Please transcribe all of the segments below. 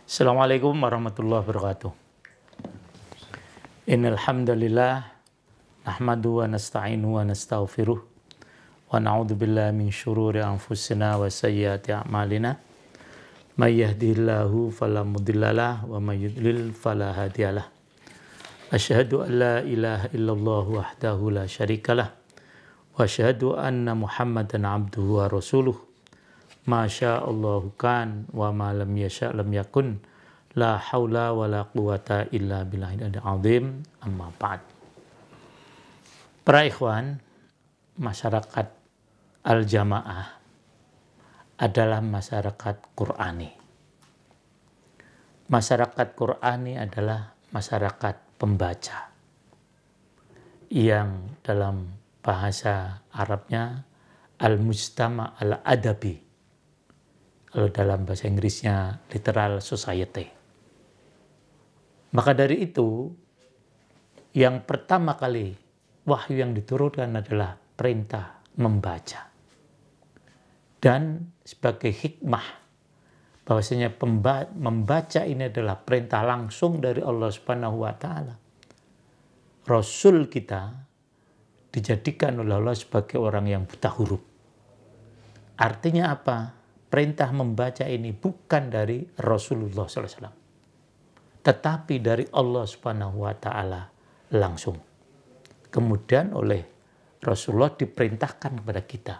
Assalamualaikum warahmatullahi wabarakatuh. Innal hamdalillah nahmadu wa nasta'inu wa nastaghfiruh wa na'udzu billahi min syururi anfusina wa sayyiati a'malina. May yahdihillahu fala mudhillalah wa may yudlil fala hadiyalah. Asyhadu an la ilaha illallah wahdahu la syarikalah wa asyhadu anna Muhammadan abduhu wa rasuluh. Masya Allah kan wa ma lam yasha lam yakun la haula wa la quwata illa billahil azim amma ba'd. Para ikhwan, masyarakat Al-Jamaah adalah masyarakat Qur'ani. Masyarakat Qur'ani adalah masyarakat pembaca yang dalam bahasa Arabnya al-mujtama al-adabi. Kalau dalam bahasa Inggrisnya literal society. Maka dari itu, yang pertama kali wahyu yang diturunkan adalah perintah membaca. Dan sebagai hikmah, bahwasanya membaca ini adalah perintah langsung dari Allah Subhanahu wa Ta'ala. Rasul kita dijadikan oleh Allah sebagai orang yang buta huruf. Artinya apa? Perintah membaca ini bukan dari Rasulullah SAW, tetapi dari Allah Subhanahu wa Ta'ala langsung. Kemudian oleh Rasulullah diperintahkan kepada kita.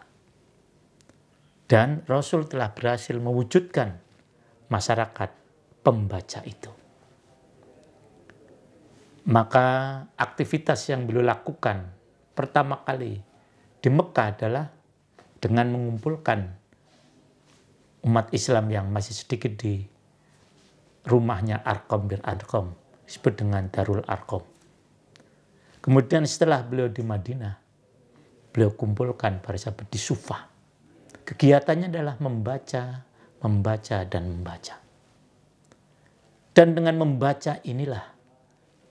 Dan Rasul telah berhasil mewujudkan masyarakat pembaca itu. Maka aktivitas yang beliau lakukan pertama kali di Mekah adalah dengan mengumpulkan umat Islam yang masih sedikit di rumahnya Arqam bin Arqam, disebut dengan Darul Arqam. Kemudian setelah beliau di Madinah, beliau kumpulkan para sahabat di Sufah. Kegiatannya adalah membaca, dan membaca. Dan dengan membaca inilah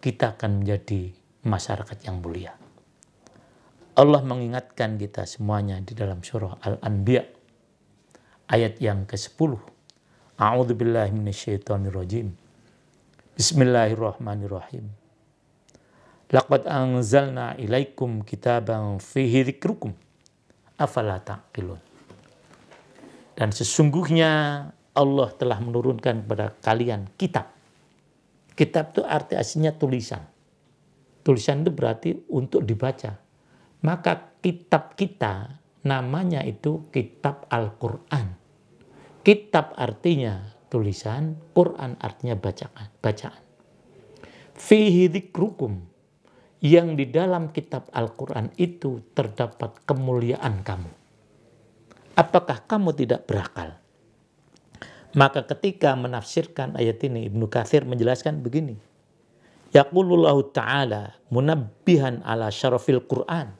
kita akan menjadi masyarakat yang mulia. Allah mengingatkan kita semuanya di dalam surah Al-Anbiya ayat yang ke-10. A'udzubillahi minasyaitonirrajim. Bismillahirrahmanirrahim. Laqad anzalna ilaikum kitaban fihi dzikrukum afala taqilun. Dan sesungguhnya Allah telah menurunkan kepada kalian kitab. Kitab itu arti aslinya tulisan. Tulisan itu berarti untuk dibaca. Maka kitab kita namanya itu kitab Al-Quran. Kitab artinya tulisan, Quran artinya bacaan. Fihi dzikrukum, yang di dalam kitab Al-Quran itu terdapat kemuliaan kamu. Apakah kamu tidak berakal? Maka ketika menafsirkan ayat ini, Ibnu Katsir menjelaskan begini. Yaqulullahu ta'ala munabbihan ala syarafil Quran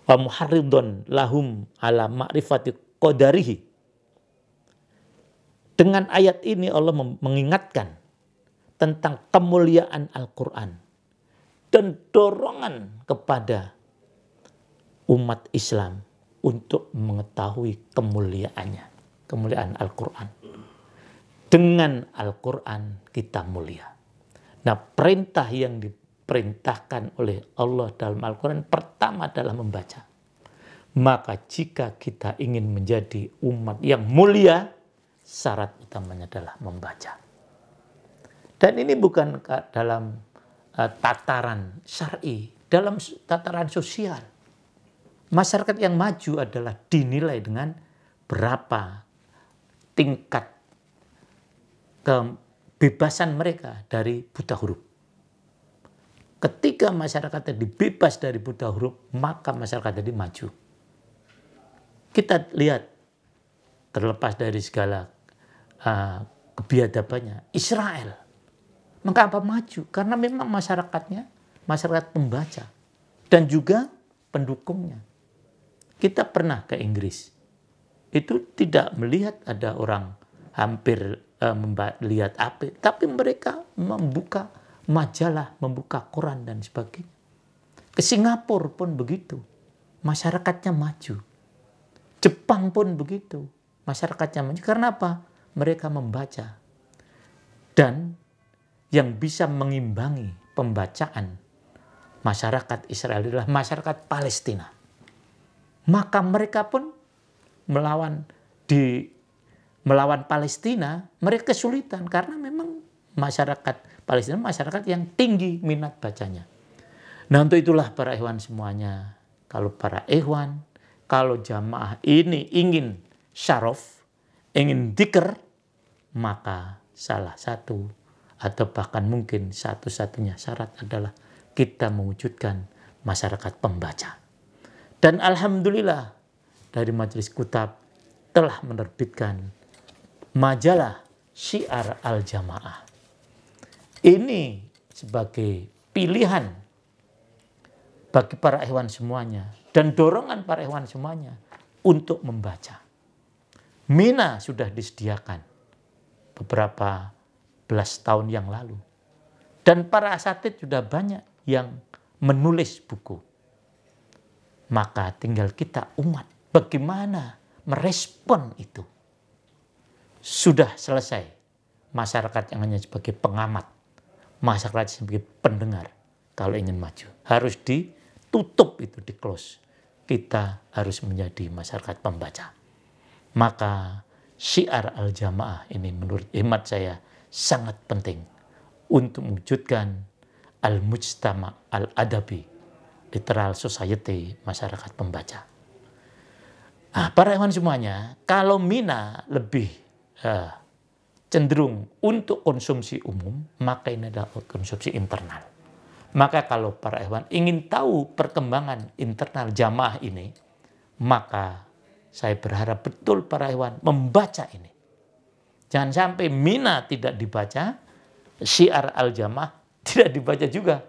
wa muharridun lahum ala ma'rifati qadarihi. Dengan ayat ini Allah mengingatkan tentang kemuliaan Al-Quran dan dorongan kepada umat Islam untuk mengetahui kemuliaannya, kemuliaan Al-Quran. Dengan Al-Quran kita mulia. Nah, perintah yang diperintahkan oleh Allah dalam Al-Quran pertama adalah membaca. Maka jika kita ingin menjadi umat yang mulia, syarat utamanya adalah membaca. Dan ini bukan dalam tataran syar'i, dalam tataran sosial. Masyarakat yang maju adalah dinilai dengan berapa tingkat kebebasan mereka dari buta huruf. Ketika masyarakat tadi bebas dari buta huruf, maka masyarakat tadi maju. Kita lihat, terlepas dari segala kebiadabannya, Israel. Mengapa maju? Karena memang masyarakatnya, masyarakat pembaca. Dan juga pendukungnya. Kita pernah ke Inggris. Itu tidak melihat ada orang hampir melihat api. Tapi mereka membuka majalah, membuka koran dan sebagainya. Ke Singapura pun begitu. Masyarakatnya maju. Jepang pun begitu. Masyarakatnya maju. Karena apa? Mereka membaca. Dan yang bisa mengimbangi pembacaan masyarakat Israel adalah masyarakat Palestina. Maka mereka pun melawan Palestina, mereka kesulitan karena memang masyarakat Palestina masyarakat yang tinggi minat bacanya. Nah, untuk itulah para ikhwan semuanya, kalau para ikhwan, kalau jamaah ini ingin syaraf, ingin dzikir, maka salah satu atau bahkan mungkin satu-satunya syarat adalah kita mewujudkan masyarakat pembaca. Dan alhamdulillah dari Majelis Kutab telah menerbitkan majalah Syiar Al-Jamaah. Ini sebagai pilihan bagi para ikhwan semuanya dan dorongan para ikhwan semuanya untuk membaca. Mina sudah disediakan beberapa belas tahun yang lalu. Dan para asatid sudah banyak yang menulis buku. Maka tinggal kita umat bagaimana merespon itu. Sudah selesai masyarakat yang hanya sebagai pengamat, masyarakat sebagai pendengar kalau ingin maju. Harus ditutup itu, di close. Kita harus menjadi masyarakat pembaca. Maka Syiar Al-Jamaah ini menurut hemat saya sangat penting untuk mewujudkan al-mujtama al-adabi, literal society, masyarakat pembaca. Nah, para ikhwan semuanya, kalau Mina lebih cenderung untuk konsumsi umum, maka ini adalah konsumsi internal. Maka kalau para ikhwan ingin tahu perkembangan internal jamaah ini, maka saya berharap betul para ikhwan membaca ini. Jangan sampai Mina tidak dibaca, Syiar Al-Jamaah tidak dibaca juga.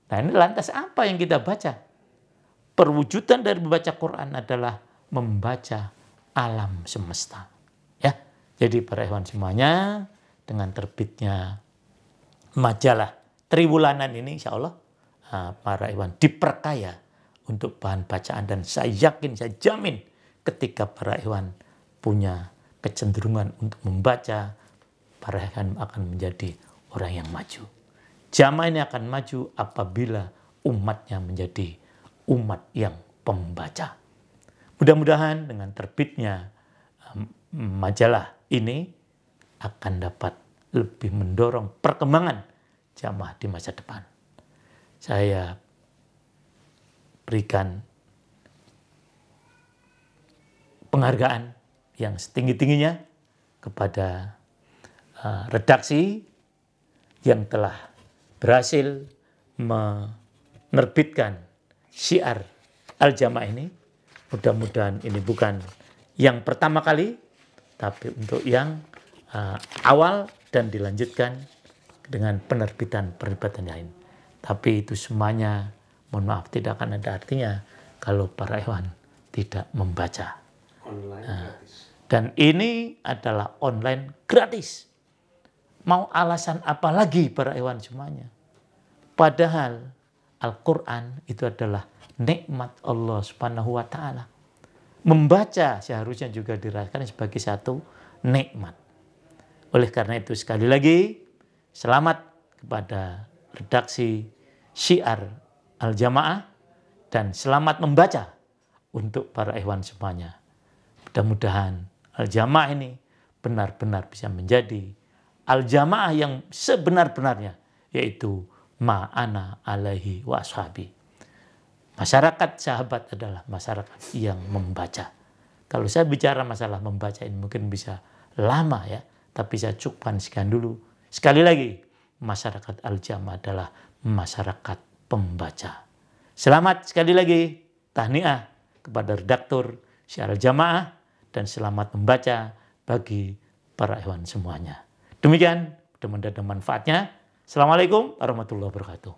Nah, ini lantas apa yang kita baca? Perwujudan dari membaca Quran adalah membaca alam semesta. Ya, jadi para ikhwan semuanya, dengan terbitnya majalah Triwulanan ini, insya Allah para ikhwan diperkaya untuk bahan bacaan, dan saya yakin, saya jamin ketika para ikhwan punya kecenderungan untuk membaca, para ikhwan akan menjadi orang yang maju. Jamaah ini akan maju apabila umatnya menjadi umat yang pembaca. Mudah-mudahan dengan terbitnya majalah ini akan dapat lebih mendorong perkembangan jamaah di masa depan. Saya berikan penghargaan yang setinggi-tingginya kepada redaksi yang telah berhasil menerbitkan Syiar Al-Jamaah ini. Mudah-mudahan ini bukan yang pertama kali, tapi untuk yang awal dan dilanjutkan dengan penerbitan lain. Tapi itu semuanya, mohon maaf, tidak akan ada artinya kalau para ikhwan tidak membaca. Dan ini adalah online gratis. Mau alasan apa lagi para ikhwan semuanya? Padahal Al-Quran itu adalah nikmat Allah Subhanahu wa Ta'ala. Membaca seharusnya juga dirasakan sebagai satu nikmat. Oleh karena itu, sekali lagi, selamat kepada redaksi Syiar Al-Jamaah dan selamat membaca untuk para ikhwan semuanya. Mudah-mudahan Al-Jamaah ini benar-benar bisa menjadi Al-Jamaah yang sebenar-benarnya, yaitu ma'ana alaihi wa ashabi. Masyarakat sahabat adalah masyarakat yang membaca. Kalau saya bicara masalah membaca ini mungkin bisa lama ya, tapi saya cukupkan sekian dulu. Sekali lagi, masyarakat Al-Jamaah adalah masyarakat pembaca. Selamat sekali lagi, tahniah kepada redaktur Syiar Al-Jamaah, dan selamat membaca bagi para ikhwan semuanya. Demikian, mudah-mudahan ada manfaatnya. Assalamualaikum warahmatullahi wabarakatuh.